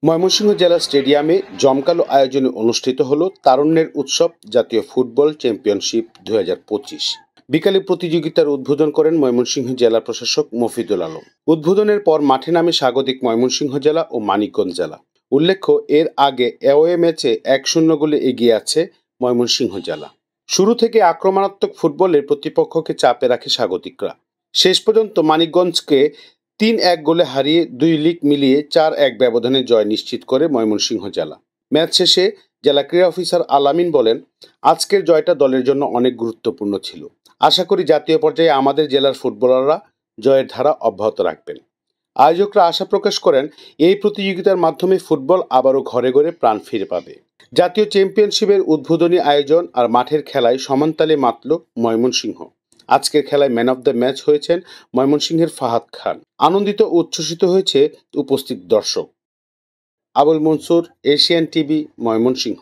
ময়মনসিংহ জেলা স্টেডিয়ামে জমকালো আয়োজনে অনুষ্ঠিত হলো তারুণ্যের উৎসব জাতীয় ফুটবল চ্যাম্পিয়নশিপ 2025। বিকালে প্রতিযোগিতার উদ্বোধন করেন ময়মনসিংহ জেলা প্রশাসক মফিদুল আলম। উদ্বোধনের পর মাঠে নামে স্বাগতিক ময়মনসিংহ জেলা ও মানিকগঞ্জ জেলা। উল্লেখ্য, এর আগে অ্যাওয়ে ম্যাচে 1-0 গোলে এগিয়ে আছে ময়মনসিংহ জেলা। শুরু থেকে আক্রমণাত্মক ফুটবলে প্রতিপক্ষকে চাপে রাখে স্বাগতিকরা। শেষ পর্যন্ত মানিকগঞ্জকে 3-1 গোলে হারিয়ে 2 লিগ মিলিয়ে 4-1 ব্যবধানে জয় নিশ্চিত করে ময়মনসিংহ জেলা। ম্যাচ শেষে জেলা ক্রীড়া অফিসার আলামিন বলেন, আজকের জয়টা দলের জন্য অনেক গুরুত্বপূর্ণ ছিল। আশা করি জাতীয় পর্যায়ে আমাদের জেলার ফুটবলাররা জয়ের ধারা অব্যাহত রাখবেন। আয়োজকরা আশা প্রকাশ করেন, এই প্রতিযোগিতার মাধ্যমে ফুটবল আবারও ঘরে ঘরে প্রাণ ফিরে পাবে। জাতীয় চ্যাম্পিয়নশিপের উদ্বোধনী আয়োজন আর মাঠের খেলায় সমানতালে মাতল ময়মনসিংহ। আজকের খেলায় ম্যান অব দ্য ম্যাচ হয়েছেন ময়মনসিংহের ফাহাদ খান। আনন্দিত ও উচ্ছ্বসিত হয়েছে উপস্থিত দর্শক। Abul Mansur, Asian TV, Mymensingh.